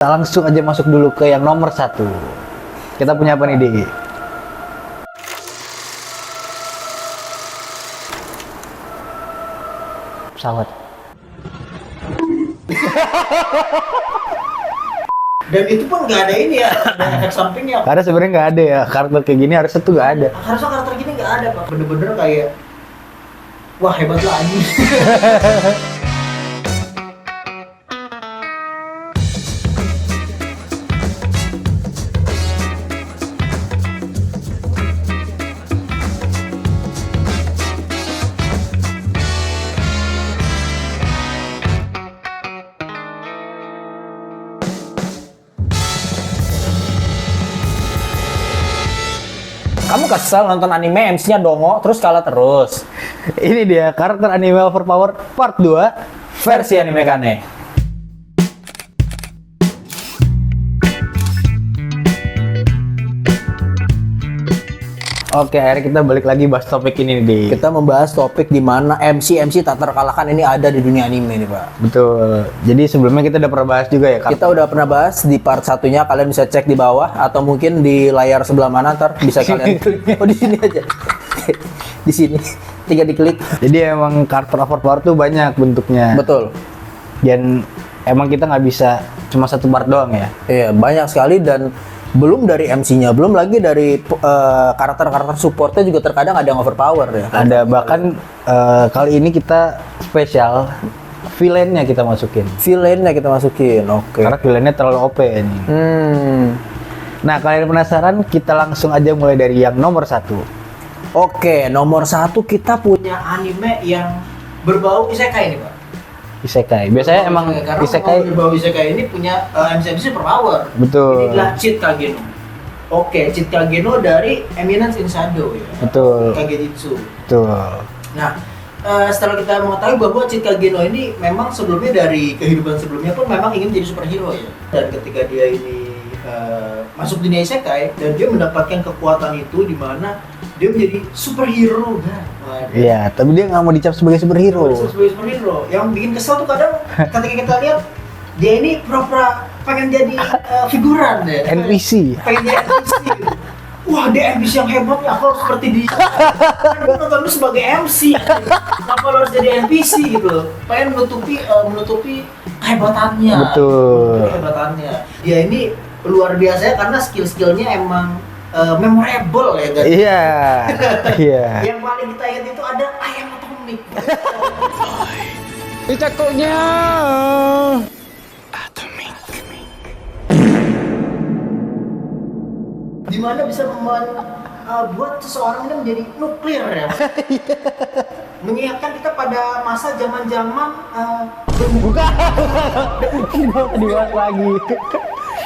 Kita langsung aja masuk dulu ke yang nomor 1. Kita punya apa nih, Di? Pesawat. Dan itu pun nggak ada ini ya, ada efek sampingnya. Karena sebenarnya nggak ada ya, karakter kayak gini harusnya tuh nggak ada. Harusnya karakter gini nggak ada Pak, bener-bener kayak wah hebat lah ini. Kamu kesel nonton anime MC-nya dongo terus kalah terus. Ini dia karakter anime Overpower Part 2 versi anime Kane. Oke, akhirnya kita balik lagi bahas topik ini nih, Di. Kita membahas topik di mana MC tak terkalahkan ini ada di dunia anime nih Pak. Betul. Jadi sebelumnya kita udah pernah bahas juga ya. Kita udah pernah bahas di part satunya, kalian bisa cek di bawah atau mungkin di layar sebelah mana ntar bisa kalian klik. Oh di sini aja. Di sini. Tinggal diklik. Jadi emang karakter Overpower tuh banyak bentuknya. Betul. Dan emang kita nggak bisa cuma satu part doang ya. Iya, banyak sekali dan belum dari MC-nya, belum lagi dari karakter-karakter supportnya juga terkadang ada yang overpower ya. Ada bahkan kali ini kita spesial villainnya kita masukin. Villainnya kita masukin, oke. Karena villainnya terlalu OP ini. Nah, kalian penasaran? Kita langsung aja mulai dari yang nomor 1. Oke, nomor 1 kita punya anime yang berbau isekai nih Pak. Isekai. Biasanya emang Karena isekai. berbau isekai ini punya MC superpower. Betul. Ini adalah Cheat Kageno. Oke, Cheat Kageno dari Eminence in Shadow ya. Betul. Kagejitsu. Betul. Nah, setelah kita mengetahui bahwa Cheat Kageno ini memang sebelumnya dari kehidupan sebelumnya pun memang ingin menjadi superhero ya. Dan ketika dia ini masuk dunia isekai dan dia mendapatkan kekuatan itu di mana dia menjadi superhero kan. Iya, tapi dia nggak mau dicap sebagai superhero. Sebagai superhero. Yang bikin kesel tuh kadang ketika kita lihat dia ini pura-pura pengen jadi figuran ya. NPC. Pengen jadi NPC. Gitu. Wah, dia NPC yang hebat ya, aku harus seperti dia. Kan gue nonton lu sebagai MC. Kenapa lo harus jadi NPC gitu? Pengen menutupi kehebatannya. Betul. Kehebatannya. Dia ini luar biasa ya karena skill-skillnya emang memorable ya kan? Iya. Iya. Yang paling kita ingat itu ada ayam atomik. Cakoknya. Dimana bisa membuat seseorang ini menjadi nuklir ya. Mengingatkan kita pada masa zaman-zaman Bukan. Kita dibahas lagi.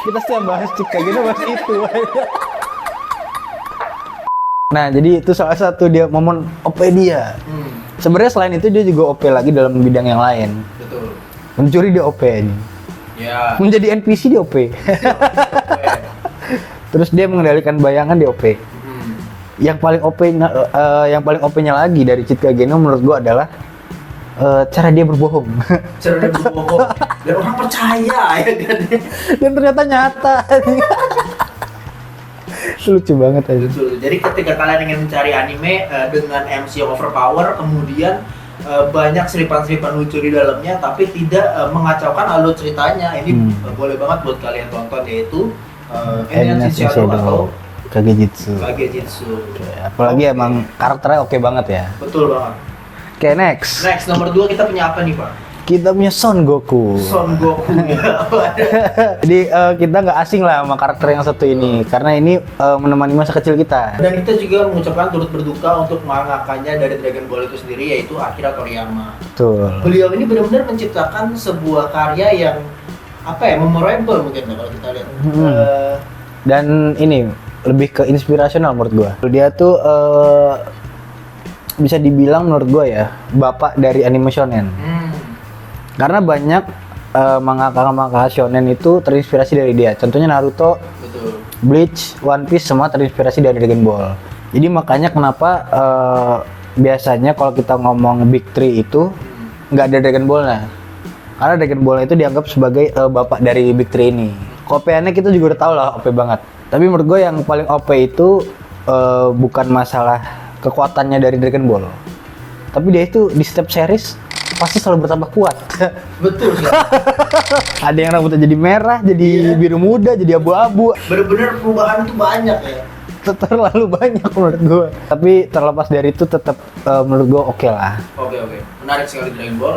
Kita setiap bahas cika gitu bahas itu. Nah, jadi itu salah satu dia momen OP dia. Sebenarnya selain itu dia juga OP lagi dalam bidang yang lain. Betul. Mencuri dia OP ini. Ya. Menjadi NPC dia OP. Terus dia mengendalikan bayangan dia OP. Yang paling OP-nya lagi dari Cheat Kageno menurut gua adalah cara dia berbohong. Cara dia berbohong dan orang percaya ya kan. Dan ternyata nyata. Lucu banget aja. Betul. Jadi ketika kalian ingin mencari anime dengan MC yang overpower, kemudian banyak selipan-selipan lucu di dalamnya, tapi tidak mengacaukan alur ceritanya, ini boleh banget buat kalian tonton, yaitu Eminence in Shadow atau Kagejitsu. Apalagi emang karakternya oke banget ya. Betul banget. Oke, next. Next, nomor 2 kita punya apa nih Pak? Kita punya Son Goku. Son Goku ya. Jadi kita nggak asing lah sama karakter yang satu ini, karena ini menemani masa kecil kita. Dan kita juga mengucapkan turut berduka untuk mangakanya dari Dragon Ball itu sendiri, yaitu Akira Toriyama. Betul. Beliau ini benar-benar menciptakan sebuah karya yang memorable mungkin kalau kita lihat. Dan ini lebih ke inspirasional menurut gua. Dia tuh bisa dibilang menurut gua ya bapak dari anime shonen. Karena banyak mangaka shonen itu terinspirasi dari dia. Contohnya Naruto, Betul. Bleach, One Piece semua terinspirasi dari Dragon Ball. Jadi makanya kenapa biasanya kalau kita ngomong Big Three itu nggak ada Dragon Ball-nya. Karena Dragon Ball itu dianggap sebagai bapak dari Big Three ini. OP-annya kita juga udah tahu lah OP banget. Tapi menurut gue yang paling OP itu bukan masalah kekuatannya dari Dragon Ball. Tapi dia itu di setiap series pasti selalu bertambah kuat. Betul sih. Ada yang rambutnya jadi merah, jadi biru muda, jadi abu-abu. Bener-bener perubahan itu banyak ya. Terlalu banyak menurut gue. Tapi terlepas dari itu tetap menurut gue oke lah. Oke. Menarik sekali Dragon Ball.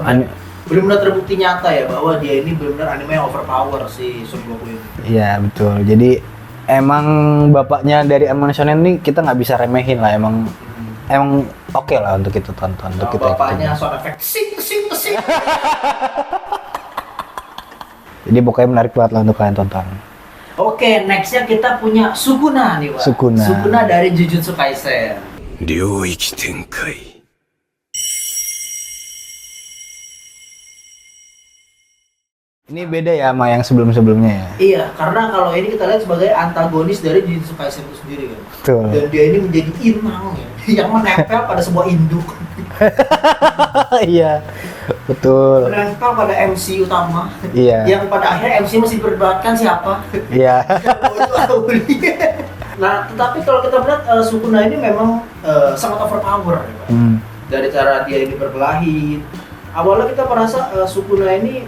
Benar-benar terbukti nyata ya bahwa dia ini benar-benar anime yang overpower si Son Goku ini. Iya betul. Jadi emang bapaknya dari animation ini kita nggak bisa remehin lah. Emang oke lah untuk kita tonton. Untuk kita bapaknya ikutin. sound effect kesing. Jadi pokoknya menarik banget lah untuk kalian tonton. Oke, nextnya kita punya Sukuna nih, Pak. Sukuna dari Jujutsu Kaisen. 領域展開 Ini beda ya sama yang sebelum-sebelumnya ya. Iya, karena kalau ini kita lihat sebagai antagonis dari Jujutsu Kaisen itu sendiri kan. Betul. Dan dia ini menjadi inang ya, yang menempel pada sebuah induk. Iya, betul. Menempel pada MC utama. Iya. Yang pada akhirnya MC masih diperdebatkan siapa. Iya. Nah, tetapi kalau kita melihat Sukuna ini memang sangat overpower ya, Pak. Dari cara dia ini berkelahi. Awalnya kita merasa Sukuna ini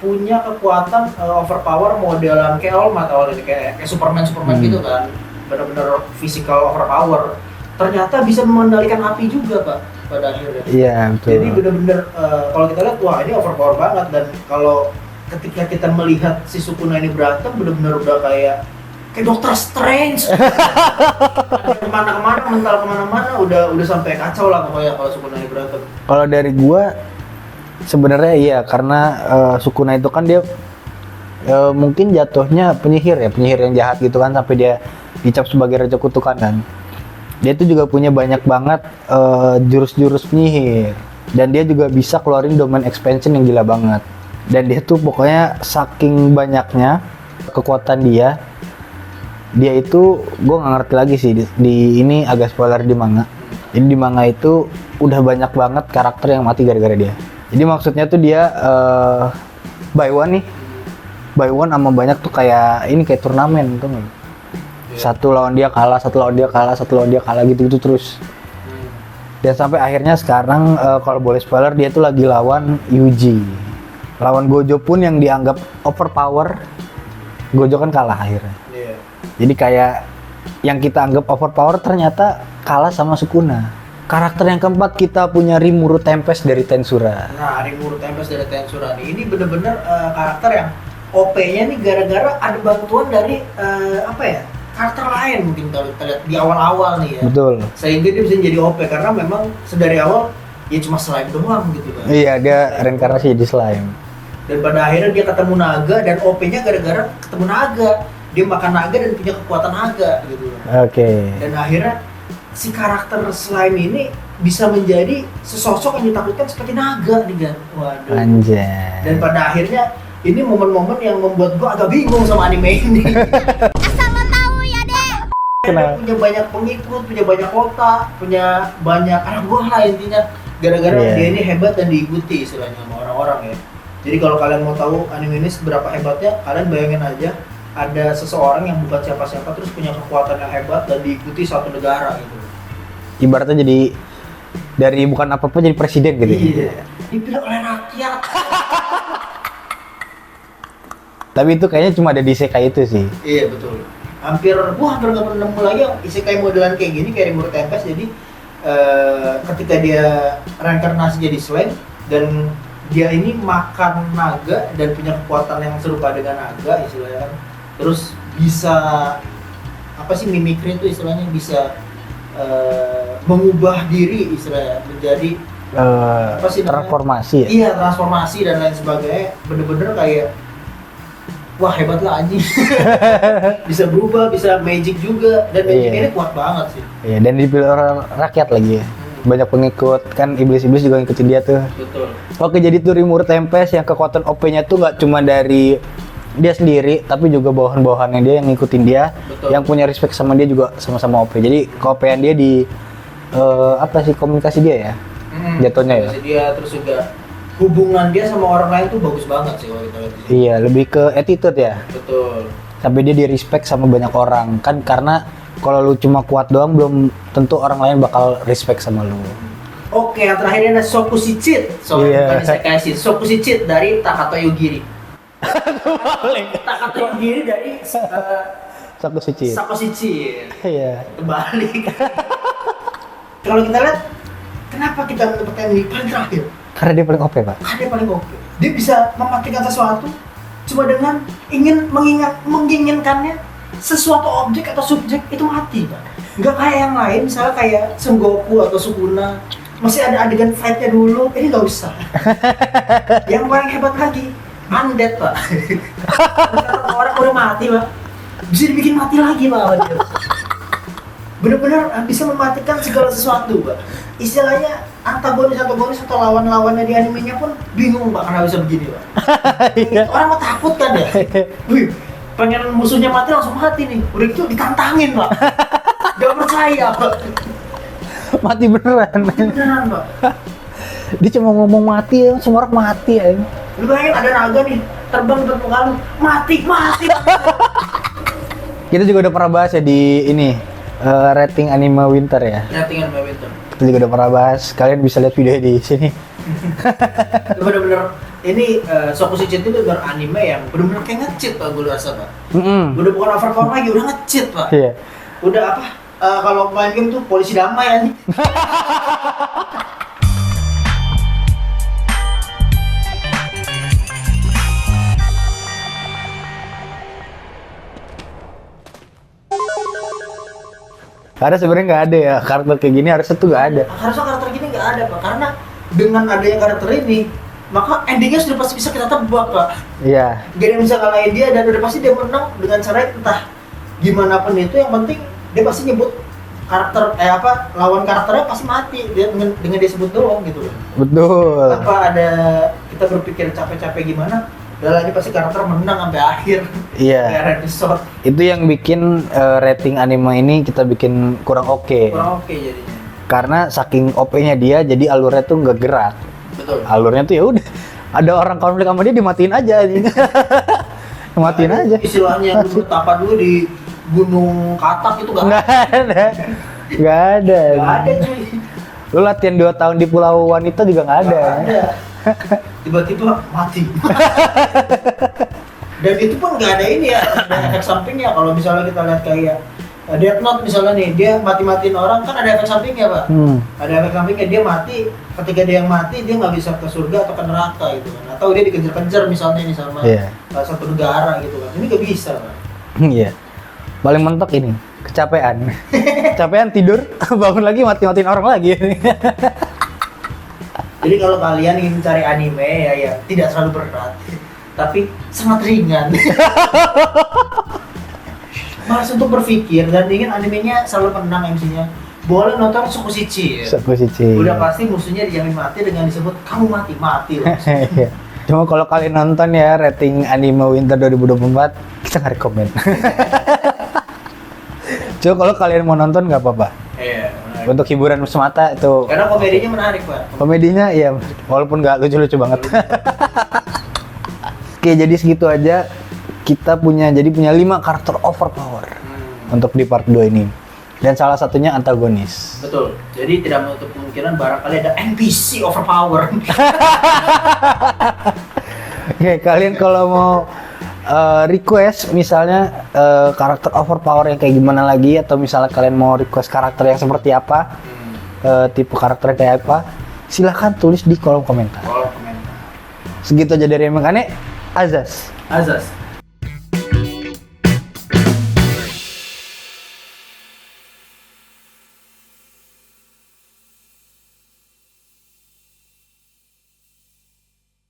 punya kekuatan overpower modelan kayak All Might awalnya kayak Superman gitu kan. Benar-benar physical overpower. Ternyata bisa mengendalikan api juga, Pak, pada akhirnya. Iya, betul. Jadi benar-benar kalau kita lihat wah ini overpower banget, dan kalau ketika kita melihat si Sukuna ini berantem benar-benar udah kayak Doctor Strange. Kemana-kemana, mental kemana-mana, udah sampai kacau lah pokoknya kalau Sukuna ini berantem. Kalau dari gua sebenarnya iya, karena Sukuna itu kan dia mungkin jatuhnya penyihir yang jahat gitu kan, sampai dia dicap sebagai raja kutukan kan. Dia itu juga punya banyak banget jurus-jurus penyihir, dan dia juga bisa keluarin domain expansion yang gila banget. Dan dia tuh pokoknya saking banyaknya kekuatan dia itu gue nggak ngerti lagi sih di ini agak spoiler di manga. Jadi di manga itu udah banyak banget karakter yang mati gara-gara dia. Jadi maksudnya tuh dia by one sama banyak tuh kayak turnamen tuh nggak? Satu lawan dia kalah gitu terus. Dan sampai akhirnya sekarang kalau boleh spoiler dia tuh lagi lawan Yuji. Lawan Gojo pun yang dianggap overpower, Gojo kan kalah akhirnya. Jadi kayak yang kita anggap overpower ternyata kalah sama Sukuna. Karakter yang keempat kita punya Rimuru Tempest dari Tensura. Nah, Rimuru Tempest dari Tensura nih, ini bener-bener karakter yang OP-nya nih gara-gara ada bantuan dari karakter lain mungkin kalau kita lihat di awal-awal nih ya. Betul. Sehingga dia bisa jadi OP karena memang sedari awal ya cuma slime doang gitu kan. Iya, dia reinkarnasi jadi slime. Dan pada akhirnya dia ketemu naga, dan OP-nya gara-gara ketemu naga. Dia makan naga dan punya kekuatan naga gitu. Oke. Dan akhirnya si karakter slime ini bisa menjadi sesosok yang ditakutkan seperti naga nih kan. Waduh. Anjay. Dan pada akhirnya ini momen-momen yang membuat gua agak bingung sama anime ini. Asal lo tahu ya, Dek. Dia punya banyak pengikut, punya banyak kota, punya banyak anak buah lah intinya. Gara-gara dia ini hebat dan diikuti istilahnya sama orang-orang ya. Jadi kalau kalian mau tahu anime ini seberapa hebatnya, kalian bayangin aja ada seseorang yang bukan siapa-siapa terus punya kekuatan yang hebat dan diikuti suatu negara gitu. Ibaratnya jadi dari bukan apa-apa jadi presiden gitu. Iya. Dipilih oleh rakyat. Tapi itu kayaknya cuma ada di isekai itu sih. Iya betul. Hampir nggak pernah nemu lagi yang isekai modelan kayak gini kayak Rimuru Tempest. Jadi ketika dia reinkarnasi jadi slime dan dia ini makan naga dan punya kekuatan yang serupa dengan naga istilahnya. Terus bisa mimikri itu istilahnya bisa mengubah diri istilahnya menjadi transformasi ya? Iya, transformasi dan lain sebagainya. Bener-bener kayak wah hebat lah anjing. Bisa berubah, bisa magic juga, dan magic ini kuat banget sih. Iya, dan dipilih orang rakyat lagi ya. Banyak pengikut, kan iblis-iblis juga ngikutin dia tuh. Betul. Oke, jadi tuh Rimuru Tempest yang kekuatan OP-nya tuh nggak cuma dari dia sendiri, tapi juga bawahan-bawahannya dia yang ngikutin dia. Betul. Yang punya respect sama dia juga sama-sama OP. Jadi ke-OP-an dia di komunikasi dia ya, jatuhnya ya. Dia terus juga hubungan dia sama orang lain tuh bagus banget sih kalau kita lihat di sini. Iya, lebih ke attitude ya. Betul. Sampai dia di respect sama banyak orang kan, karena kalau lu cuma kuat doang belum tentu orang lain bakal respect sama lu. Oke, yang terakhir ini ada Sokushichin. Iya. Bukan saya kasih Sokushichin dari Takato Yogiri. Takato Yogiri dari Satu suci. Sakoshichin. Iya. Terbalik. Kalau kita lihat, kenapa kita mendapatkan ini paling terakhir? Karena dia paling OP, Pak. Karena dia paling oke. Dia bisa mematikan sesuatu cuma dengan menginginkannya sesuatu objek atau subjek itu mati, Pak. Nggak kayak yang lain, misalnya kayak Sengoku atau Sukuna. Masih ada adegan fight-nya dulu, ini nggak usah. Yang paling hebat lagi, undead, Pak. Orang udah mati, Pak. Bisa dibikin mati lagi, Pak. Bener-bener bisa mematikan segala sesuatu, Pak. Istilahnya antagonis atau lawan-lawannya di animenya pun bingung, Pak, kenapa bisa begini, Pak. Orang mau takut kan ya? Wih, pengen musuhnya mati langsung mati nih. Udah gitu ditantangin, Pak. Gak percaya, Pak. Mati beneran. Beneran, Pak. Dia cuma ngomong mati, semua orang mati ya. Lu bayangin ada naga nih, terbang di muka lu, mati. Kita juga udah pernah bahas ya di ini rating anime winter ya. Ratingan Mbak Winter. Kita juga udah pernah bahas. Kalian bisa lihat videonya di sini. Itu bener-bener, ini Sokushichin itu bener anime yang bener-bener kayak nge-cheat, Pak, gue rasa, Pak. Udah bukan overpower lagi, udah nge-cheat, Pak. Iya. Udah apa, kalau main game tuh polisi damai ya nih. Karena sebenarnya nggak ada ya karakter kayak gini, harusnya tuh nggak ada. Harusnya karakter gini nggak ada, Pak, karena dengan adanya karakter ini maka endingnya sudah pasti bisa kita tebak, Pak. Iya. Gak ada yang bisa kalahin dia dan udah pasti dia menang dengan cara entah gimana pun itu, yang penting dia pasti nyebut karakter lawan karakternya pasti mati dia dengan dia sebut doang gitu loh. Betul. Tanpa ada kita berpikir capek-capek gimana, udah ini pasti karakter menang sampai akhir. Iya. Kayak episode Itu yang bikin rating anime ini kita bikin kurang oke. kurang oke jadinya. Karena saking OP-nya dia, jadi alurnya tuh nggak gerak. Betul. Alurnya tuh ya udah, ada orang konflik sama dia dimatiin aja. Dimatiin aja. Istilahnya dulu apa dulu di Gunung Katak itu Nggak ada. Nggak ada. Nggak ada, cuy. Lu latihan 2 tahun di Pulau Wanita juga nggak ada. Nggak ada. Tiba-tiba mati. Dan itu pun nggak ada ini ya, ada efek sampingnya. Kalau misalnya kita lihat kayak Death Note misalnya nih, dia mati-matiin orang kan ada efek sampingnya, Pak. Ada efek sampingnya, dia mati, ketika dia yang mati dia nggak bisa ke surga atau ke neraka gitu kan, atau dia dikejar-kejar misalnya sama satu negara gitu kan, ini nggak bisa, Pak. Iya. Paling mentok ini kecapean. Kecapean tidur, bangun lagi mati-matiin orang lagi. Jadi kalau kalian ingin mencari anime ya tidak terlalu berat, tapi sangat ringan. Malas untuk berpikir dan ingin animenya selalu menang MC-nya, boleh nonton Sokushichin. Sokushichin. Udah pasti musuhnya dijamin mati dengan disebut kamu mati loh. Iya. Cuma kalau kalian nonton ya rating anime winter 2024, kita nggak rekomen. Cuma kalau kalian mau nonton nggak apa-apa. Iya. Untuk hiburan semata itu. Karena komedinya menarik, Pak. Komedinya ya walaupun nggak lucu-lucu banget. Oke, jadi segitu aja. Kita punya 5 karakter overpower untuk di part 2 ini. Dan salah satunya antagonis. Betul. Jadi tidak menutup kemungkinan barangkali ada NPC overpower. Oke, kalian kalau mau request misalnya karakter overpower yang kayak gimana lagi, atau misalnya kalian mau request karakter yang seperti apa, tipe karakter kayak apa, silahkan tulis di kolom komentar. Kolom komentar. Segitu aja dari Emang Kane, Azaz. Azaz.